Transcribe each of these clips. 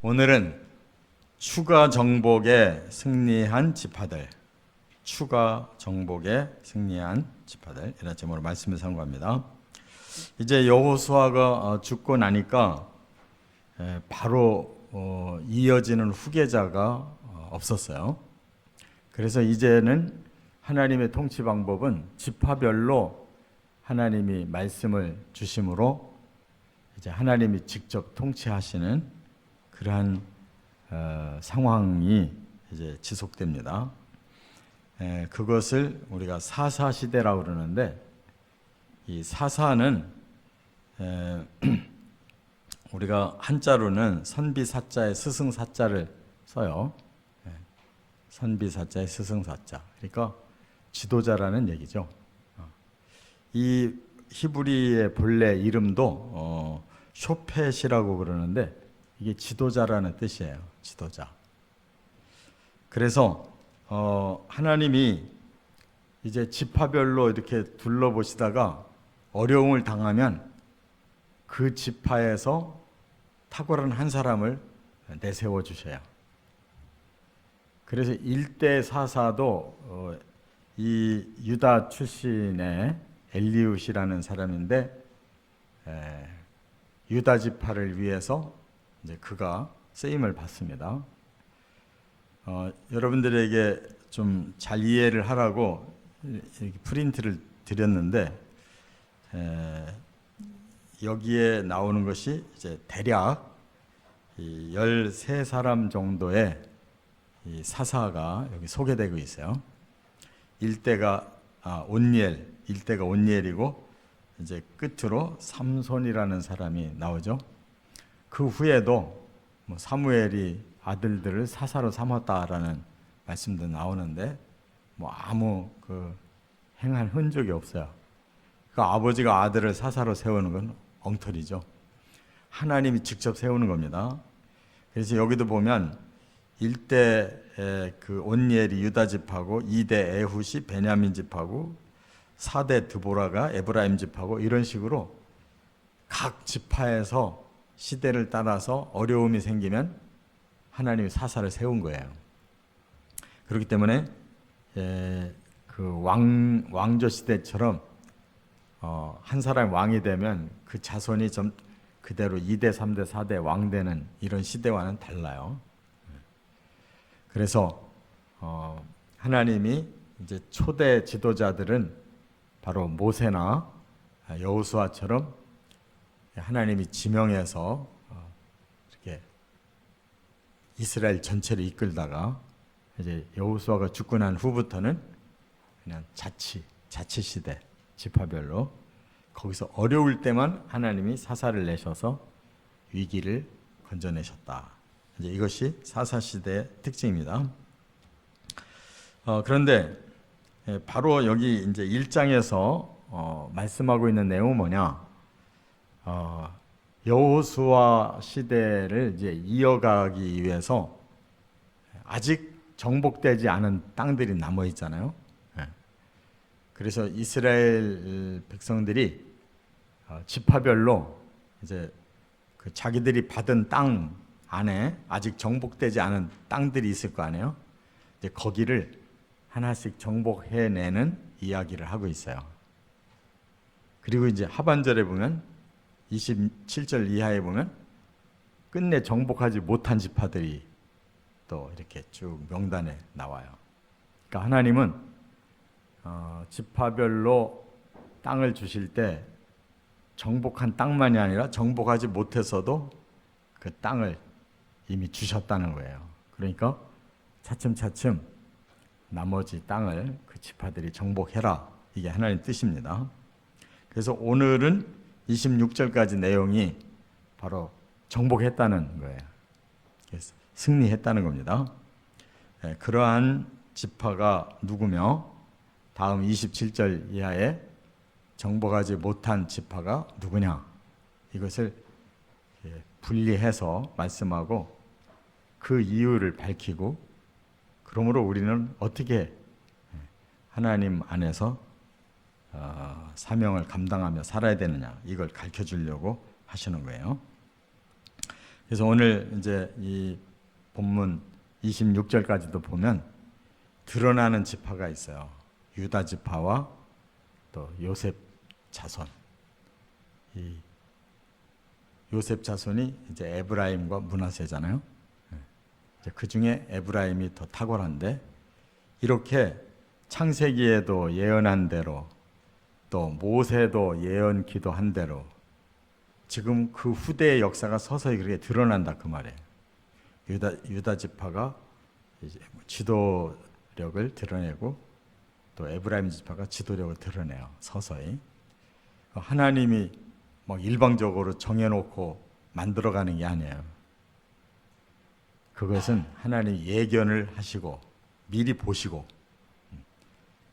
오늘은 추가 정복에 승리한 지파들, 추가 정복에 승리한 지파들 이런 제목으로 말씀을 선고합니다. 이제 여호수아가 죽고 나니까 바로 이어지는 후계자가 없었어요. 그래서 이제는 하나님의 통치 방법은 지파별로 하나님이 말씀을 주심으로 이제 하나님이 직접 통치하시는 그러한 상황이 이제 지속됩니다. 그것을 우리가 사사 시대라고 그러는데, 이 사사는 우리가 한자로는 선비사자에 스승사자를 써요. 선비사자에 스승사자. 그러니까 지도자라는 얘기죠. 이 히브리의 본래 이름도 쇼펫이라고 그러는데 이게 지도자라는 뜻이에요. 지도자. 그래서 하나님이 이제 지파별로 이렇게 둘러보시다가 어려움을 당하면 그 지파에서 탁월한 한 사람을 내세워 주셔요. 그래서 일대 사사도 이 유다 출신의 엘리웃이라는 사람인데 유다 지파를 위해서 이제 그가 쓰임을 받습니다. 여러분들에게 좀 잘 이해를 하라고 이렇게 프린트를 드렸는데 여기에 나오는 것이 이제 대략 13사람 정도의 이 사사가 여기 소개되고 있어요. 일대가 온니엘이고 이제 끝으로 삼손이라는 사람이 나오죠. 그 후에도 사무엘이 아들들을 사사로 삼았다라는 말씀도 나오는데 아무 행한 흔적이 없어요. 그러니까 아버지가 아들을 사사로 세우는 건 엉터리죠. 하나님이 직접 세우는 겁니다. 그래서 여기도 보면 1대 온니엘이 유다 집하고 2대 에훗이 베냐민 집하고 4대 드보라가 에브라임 집하고 이런 식으로 각 지파에서 시대를 따라서 어려움이 생기면 하나님이 사사를 세운 거예요. 그렇기 때문에 그 왕조 시대처럼 한 사람이 왕이 되면 그 자손이 좀 그대로 2대, 3대, 4대 왕 되는 이런 시대와는 달라요. 그래서 하나님이 이제 초대 지도자들은 바로 모세나 여호수아처럼 하나님이 지명해서 이렇게 이스라엘 전체를 이끌다가 이제 여호수아가 죽고 난 후부터는 그냥 자치 시대 지파별로 거기서 어려울 때만 하나님이 사사를 내셔서 위기를 건져내셨다. 이제 이것이 사사 시대의 특징입니다. 그런데 바로 여기 이제 1장에서 말씀하고 있는 내용은 뭐냐? 여호수아 시대를 이제 이어가기 위해서 아직 정복되지 않은 땅들이 남아 있잖아요. 그래서 이스라엘 백성들이 지파별로 이제 그 자기들이 받은 땅 안에 아직 정복되지 않은 땅들이 있을 거 아니에요. 이제 거기를 하나씩 정복해내는 이야기를 하고 있어요. 그리고 이제 하반절에 보면 27절 이하에 보면 끝내 정복하지 못한 지파들이 또 이렇게 쭉 명단에 나와요. 그러니까 하나님은 지파별로 땅을 주실 때 정복한 땅만이 아니라 정복하지 못해서도 그 땅을 이미 주셨다는 거예요. 그러니까 차츰차츰 나머지 땅을 그 지파들이 정복해라. 이게 하나님 뜻입니다. 그래서 오늘은 26절까지 내용이 바로 정복했다는 거예요. 승리했다는 겁니다. 그러한 지파가 누구며 다음 27절 이하에 정복하지 못한 지파가 누구냐, 이것을 분리해서 말씀하고 그 이유를 밝히고, 그러므로 우리는 어떻게 하나님 안에서 사명을 감당하며 살아야 되느냐, 이걸 가르쳐 주려고 하시는 거예요. 그래서 오늘 이제 이 본문 26절까지도 보면 드러나는 지파가 있어요. 유다 지파와 또 요셉 자손. 이 요셉 자손이 이제 에브라임과 므낫세잖아요. 그 중에 에브라임이 더 탁월한데, 이렇게 창세기에도 예언한 대로 또 모세도 예언 기도한 대로 지금 그 후대의 역사가 서서히 그렇게 드러난다 그 말이에요. 유다 지파가 이제 지도력을 드러내고 또 에브라임 지파가 지도력을 드러내요. 서서히. 하나님이 뭐 일방적으로 정해놓고 만들어가는 게 아니에요. 그것은 하나님이 예견을 하시고 미리 보시고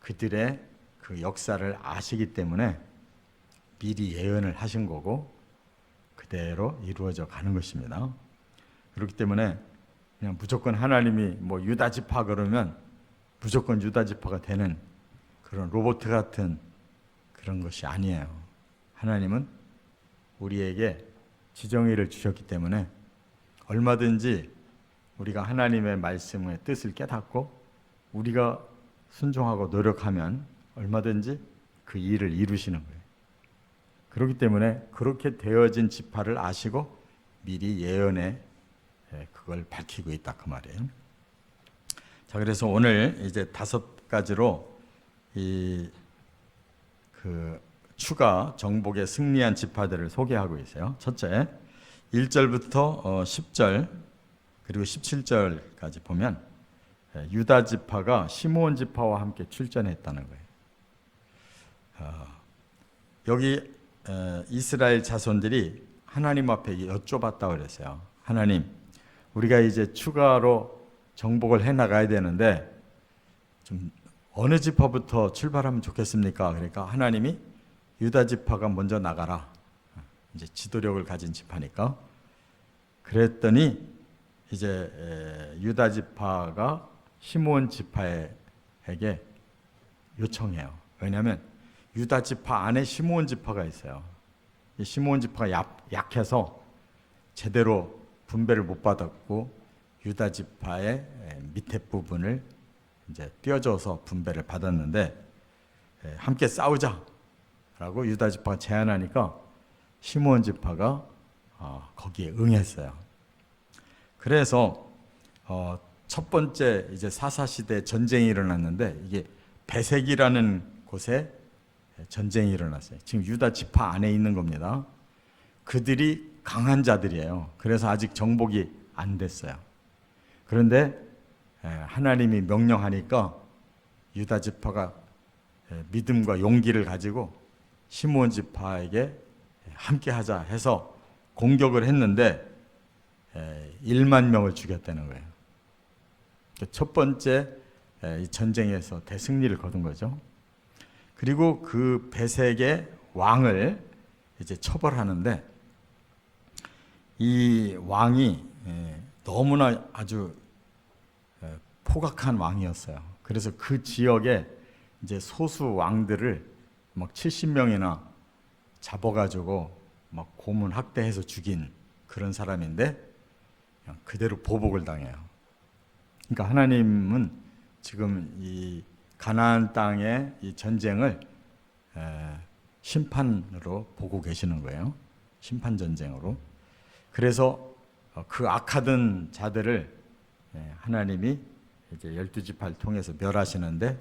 그들의 그 역사를 아시기 때문에 미리 예언을 하신 거고 그대로 이루어져 가는 것입니다. 그렇기 때문에 그냥 무조건 하나님이 뭐 유다 지파 그러면 무조건 유다 지파가 되는 그런 로봇 같은 그런 것이 아니에요. 하나님은 우리에게 지정의를 주셨기 때문에 얼마든지 우리가 하나님의 말씀의 뜻을 깨닫고 우리가 순종하고 노력하면 얼마든지 그 일을 이루시는 거예요. 그렇기 때문에 그렇게 되어진 지파를 아시고 미리 예언에 그걸 밝히고 있다 그 말이에요. 자, 그래서 오늘 이제 5가지로 이 그 추가 정복에 승리한 지파들을 소개하고 있어요. 첫째, 1절부터 10절 그리고 17절까지 보면 유다 지파가 시므온 지파와 함께 출전했다는 거예요. 여기 이스라엘 자손들이 하나님 앞에 여쭤봤다고 그랬어요. 하나님, 우리가 이제 추가로 정복을 해 나가야 되는데 좀 어느 지파부터 출발하면 좋겠습니까? 그러니까 하나님이 유다 지파가 먼저 나가라. 이제 지도력을 가진 지파니까. 그랬더니 이제 유다 지파가 시므온 지파에게 요청해요. 왜냐하면 유다 지파 안에 시므온 지파가 있어요. 이 시므온 지파가 약해서 제대로 분배를 못 받았고 유다 지파의 밑에 부분을 이제 띄워줘서 분배를 받았는데 함께 싸우자라고 유다 지파가 제안하니까 시므온 지파가 거기에 응했어요. 그래서 첫 번째 이제 사사시대 전쟁이 일어났는데 이게 베색이라는 곳에 전쟁이 일어났어요. 지금 유다 지파 안에 있는 겁니다. 그들이 강한 자들이에요. 그래서 아직 정복이 안 됐어요. 그런데 하나님이 명령하니까 유다 지파가 믿음과 용기를 가지고 시므온 지파에게 함께 하자 해서 공격을 했는데 1만 명을 죽였다는 거예요. 첫 번째 전쟁에서 대승리를 거둔 거죠. 그리고 그 베색의 왕을 이제 처벌하는데 이 왕이 너무나 아주 포각한 왕이었어요. 그래서 그 지역에 이제 소수 왕들을 막 70명이나 잡아가지고 막 고문 학대해서 죽인 그런 사람인데 그냥 그대로 보복을 당해요. 그러니까 하나님은 지금 이 가나안 땅의 이 전쟁을 심판으로 보고 계시는 거예요. 심판 전쟁으로. 그래서 그 악하던 자들을 하나님이 이제 12지파를 통해서 멸하시는데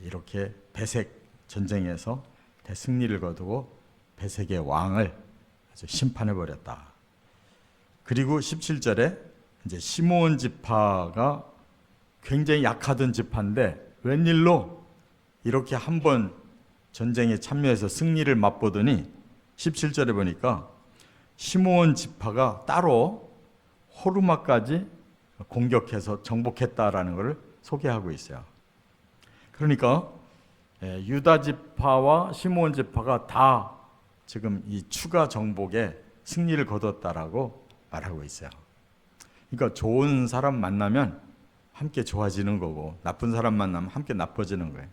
이렇게 베색 전쟁에서 대승리를 거두고 베색의 왕을 아주 심판해 버렸다. 그리고 17절에 이제 시므온 지파가 굉장히 약하던 지파인데 웬일로 이렇게 한번 전쟁에 참여해서 승리를 맛보더니 17절에 보니까 시므온 지파가 따로 호르마까지 공격해서 정복했다라는 것을 소개하고 있어요. 그러니까 유다 지파와 시므온 지파가 다 지금 이 추가 정복에 승리를 거뒀다라고 말하고 있어요. 그러니까 좋은 사람 만나면 함께 좋아지는 거고 나쁜 사람 만나면 함께 나빠지는 거예요.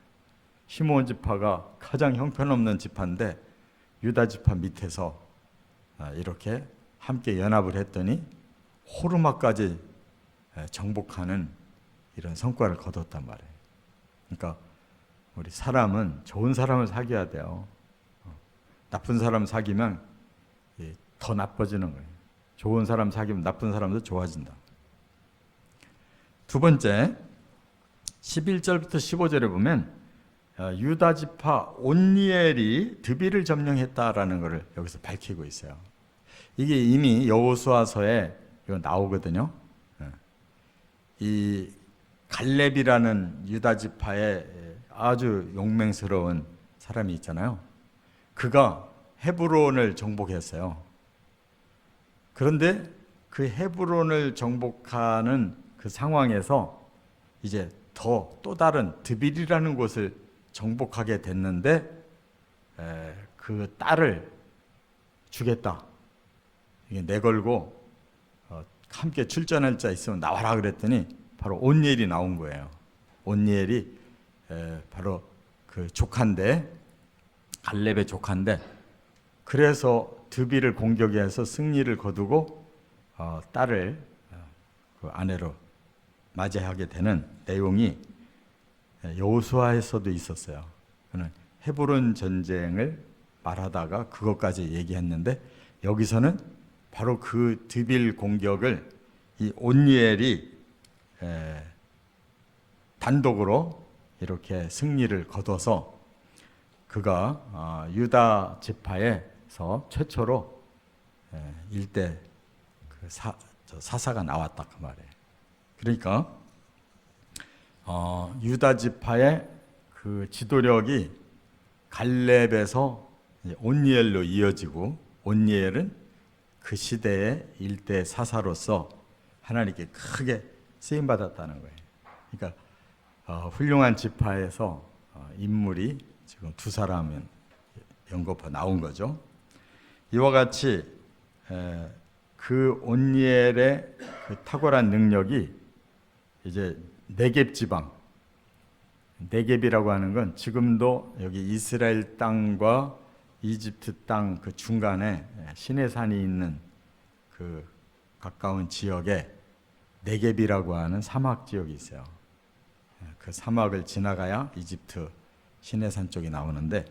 시므온 지파가 가장 형편없는 지파인데 유다 지파 밑에서 이렇게 함께 연합을 했더니 호르마까지 정복하는 이런 성과를 거뒀단 말이에요. 그러니까 우리 사람은 좋은 사람을 사귀어야 돼요. 나쁜 사람 사귀면 더 나빠지는 거예요. 좋은 사람 사귀면 나쁜 사람도 좋아진다. 두 번째, 11절부터 15절에 보면 유다 지파 온니엘이 드비를 점령했다라는 것을 여기서 밝히고 있어요. 이게 이미 여호수아서에 이거 나오거든요. 이 갈렙이라는 유다 지파의 아주 용맹스러운 사람이 있잖아요. 그가 헤브론을 정복했어요. 그런데 그 헤브론을 정복하는 그 상황에서 이제 또 다른 드빌이라는 곳을 정복하게 됐는데 그 딸을 주겠다. 이게 내걸고 함께 출전할 자 있으면 나와라 그랬더니 바로 온니엘이 나온 거예요. 온니엘이 바로 그 조카인데, 갈렙의 조카인데, 그래서 드빌을 공격해서 승리를 거두고 딸을 그 아내로 맞이하게 되는 내용이 여호수아에서도 있었어요. 그는 헤브론 전쟁을 말하다가 그것까지 얘기했는데, 여기서는 바로 그 드빌 공격을 이 온니엘이 단독으로 이렇게 승리를 거둬서 그가 유다 지파에서 최초로 일대 그 사사가 나왔다 그 말이에요. 그러니까 유다 지파의 그 지도력이 갈렙에서 온니엘로 이어지고, 온니엘은 그 시대의 일대 사사로서 하나님께 크게 쓰임 받았다는 거예요. 그러니까 훌륭한 지파에서 인물이 지금 두 사람은 연거푸 나온 거죠. 이와 같이 그 온니엘의 그 탁월한 능력이 이제 네겝 지방, 네겝이라고 하는 건 지금도 여기 이스라엘 땅과 이집트 땅 그 중간에 시내산이 있는 그 가까운 지역에 네겝이라고 하는 사막 지역이 있어요. 그 사막을 지나가야 이집트 시내산 쪽이 나오는데,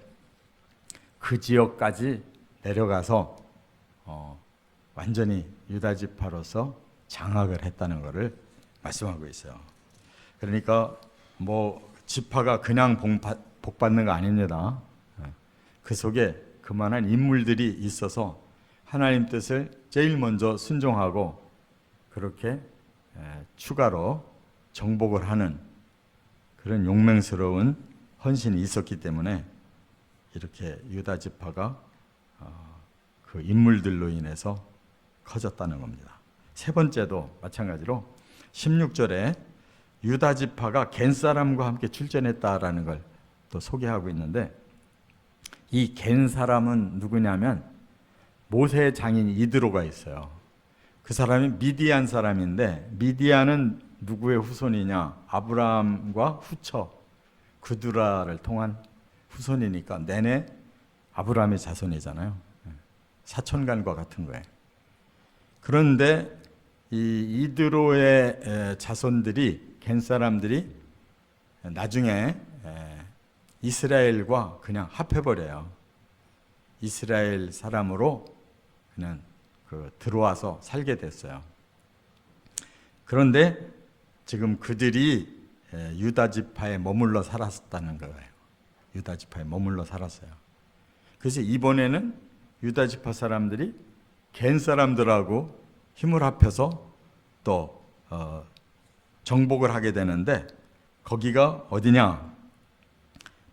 그 지역까지 내려가서 완전히 유다 지파로서 장악을 했다는 것을 말씀하고 있어요. 그러니까 뭐 지파가 그냥 복 받는 거 아닙니다. 그 속에 그만한 인물들이 있어서 하나님 뜻을 제일 먼저 순종하고 그렇게 추가로 정복을 하는 그런 용맹스러운 헌신이 있었기 때문에 이렇게 유다 지파가 그 인물들로 인해서 커졌다는 겁니다. 세 번째도 마찬가지로 16절에 유다 지파가 겐 사람과 함께 출전했다라는 걸 또 소개하고 있는데, 이 겐 사람은 누구냐면 모세의 장인 이드로가 있어요. 그 사람이 미디안 사람인데, 미디안은 누구의 후손이냐? 아브라함과 후처 그두라를 통한 후손이니까 내내 아브라함의 자손이잖아요. 사촌간과 같은 거예요. 그런데 이 이드로의 자손들이, 겐 사람들이 나중에 이스라엘과 그냥 합해버려요. 이스라엘 사람으로 그냥 들어와서 살게 됐어요. 그런데 지금 그들이 유다 지파에 머물러 살았다는 거예요. 유다 지파에 머물러 살았어요. 그래서 이번에는 유다 지파 사람들이 겐 사람들하고 힘을 합해서 또 정복을 하게 되는데, 거기가 어디냐?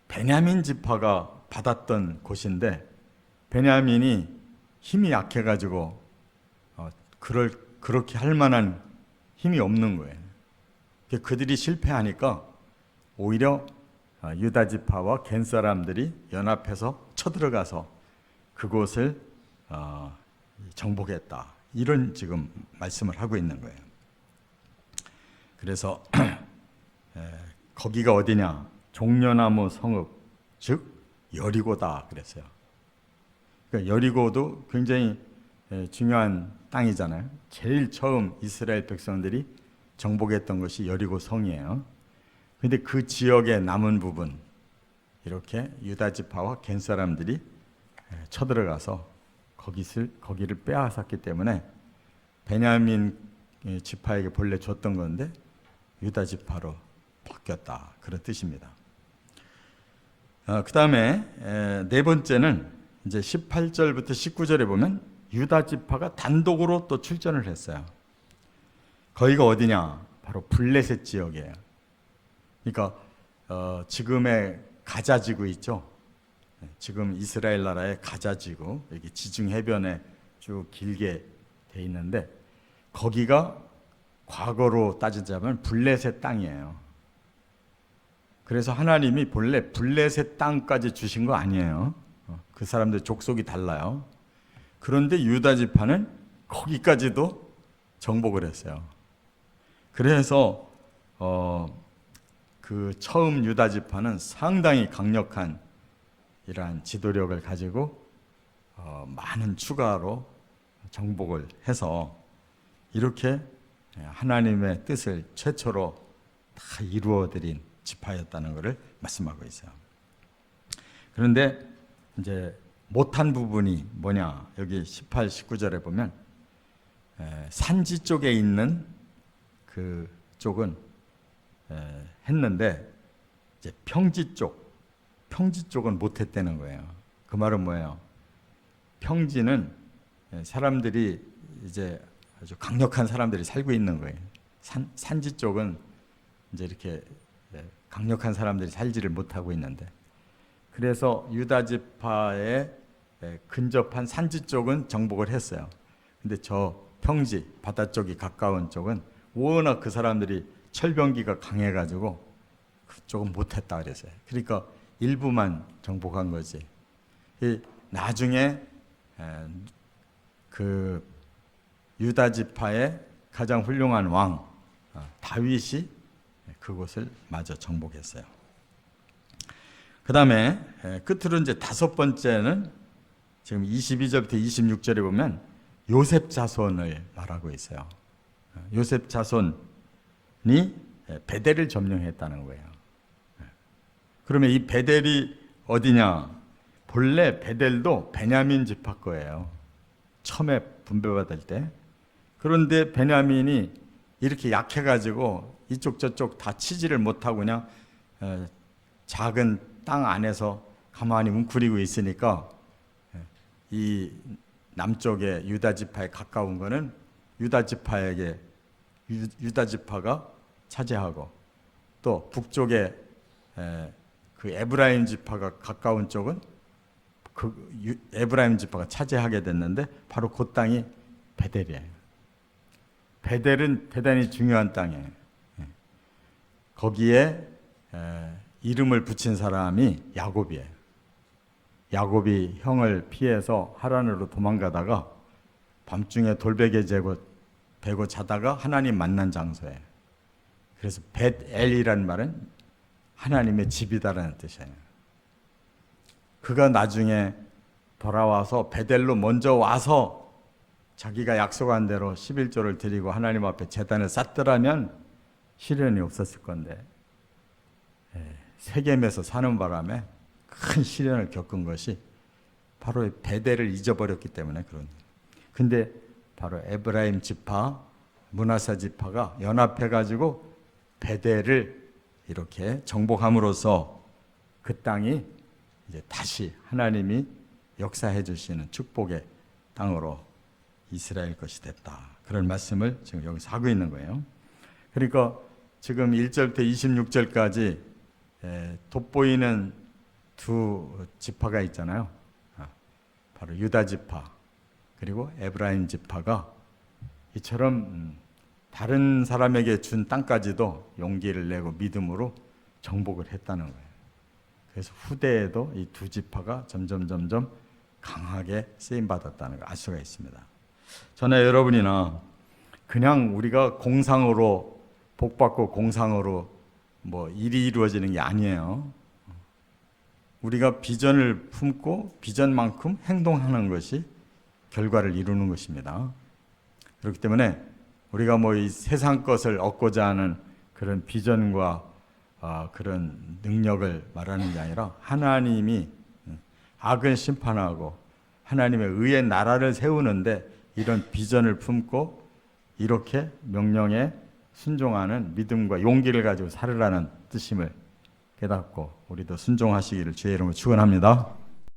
베냐민 지파가 받았던 곳인데, 베냐민이 힘이 약해가지고 그렇게 할 만한 힘이 없는 거예요. 그들이 실패하니까 오히려 유다 지파와 겐 사람들이 연합해서 쳐들어가서 그곳을 정복했다, 이런 지금 말씀을 하고 있는 거예요. 그래서 거기가 어디냐? 종려나무 성읍, 즉 여리고다 그랬어요. 그러니까 여리고도 굉장히 중요한 땅이잖아요. 제일 처음 이스라엘 백성들이 정복했던 것이 여리고 성이에요. 근데 그 지역의 남은 부분 이렇게 유다 지파와 겐 사람들이 쳐들어가서 거기를 빼앗았기 때문에 베냐민 지파에게 본래 줬던 건데 유다 지파로 바뀌었다, 그런 뜻입니다. 그 다음에 네 번째는 이제 18절부터 19절에 보면 유다 지파가 단독으로 또 출전을 했어요. 거기가 어디냐? 바로 블레셋 지역이에요. 그러니까 지금의 가자 지구 있죠? 지금 이스라엘 나라의 가자 지구, 여기 지중 해변에 쭉 길게 돼 있는데 거기가 과거로 따지자면 블레셋 땅이에요. 그래서 하나님이 본래 블레셋 땅까지 주신 거 아니에요. 그 사람들 족속이 달라요. 그런데 유다 지파는 거기까지도 정복을 했어요. 그래서 그 처음 유다 지파는 상당히 강력한 이러한 지도력을 가지고 많은 추가로 정복을 해서 이렇게 하나님의 뜻을 최초로 다 이루어드린 지파였다는 것을 말씀하고 있어요. 그런데 이제 못한 부분이 뭐냐? 여기 18, 19절에 보면 산지 쪽에 있는 그 쪽은 했는데 이제 평지 쪽은 못했다는 거예요. 그 말은 뭐예요? 평지는 사람들이 이제 아주 강력한 사람들이 살고 있는 거예요. 산지 쪽은 이제 이렇게 강력한 사람들이 살지를 못하고 있는데, 그래서 유다 지파에 근접한 산지 쪽은 정복을 했어요. 근데 저 평지 바다 쪽이 가까운 쪽은 워낙 그 사람들이 철병기가 강해가지고 그쪽은 못했다 그랬어요. 그러니까 일부만 정복한 거지. 나중에 그 유다 지파의 가장 훌륭한 왕 다윗이 그곳을 마저 정복했어요. 그 다음에 끝으로 이제 다섯 번째는 지금 22절부터 26절에 보면 요셉 자손을 말하고 있어요. 요셉 자손이 베델을 점령했다는 거예요. 그러면 이 베델이 어디냐? 본래 베델도 베냐민 지파 거예요. 처음에 분배받을 때. 그런데 베냐민이 이렇게 약해가지고 이쪽 저쪽 다 치지를 못하고 그냥 작은 땅 안에서 가만히 웅크리고 있으니까 이 남쪽에 유다 지파에 가까운 거는 유다 지파에게 유다 지파가 차지하고, 또 북쪽에 그 에브라임 지파가 가까운 쪽은 그 에브라임 지파가 차지하게 됐는데 바로 그 땅이 베델이에요. 베델은 대단히 중요한 땅이에요. 거기에 이름을 붙인 사람이 야곱이에요. 야곱이 형을 피해서 하란으로 도망가다가 밤중에 돌베개 베고 자다가 하나님 만난 장소예요. 그래서 벳엘이라는 말은 하나님의 집이다라는 뜻이에요. 그가 나중에 돌아와서 베델로 먼저 와서 자기가 약속한 대로 11조를 드리고 하나님 앞에 제단을 쌓더라면 시련이 없었을 건데 세겜에서 사는 바람에 큰 시련을 겪은 것이 바로 베델을 잊어버렸기 때문에 그런. 근데 바로 에브라임 지파, 므낫세 지파가 연합해가지고 베델을 이렇게 정복함으로써 그 땅이 이제 다시 하나님이 역사해 주시는 축복의 땅으로 이스라엘 것이 됐다. 그런 말씀을 지금 여기서 하고 있는 거예요. 그러니까 지금 1절부터 26절까지 돋보이는 두 지파가 있잖아요. 바로 유다 지파 그리고 에브라임 지파가 이처럼 다른 사람에게 준 땅까지도 용기를 내고 믿음으로 정복을 했다는 거예요. 그래서 후대에도 이 두 지파가 점점 강하게 쓰임받았다는 걸 알 수가 있습니다. 저는 여러분이나 그냥 우리가 공상으로 복받고 공상으로 뭐 일이 이루어지는 게 아니에요. 우리가 비전을 품고 비전만큼 행동하는 것이 결과를 이루는 것입니다. 그렇기 때문에 우리가 뭐 이 세상 것을 얻고자 하는 그런 비전과 그런 능력을 말하는 게 아니라 하나님이 악을 심판하고 하나님의 의의 나라를 세우는데 이런 비전을 품고 이렇게 명령에 순종하는 믿음과 용기를 가지고 살으라는 뜻임을 깨닫고 우리도 순종하시기를 주의 이름으로 축원합니다.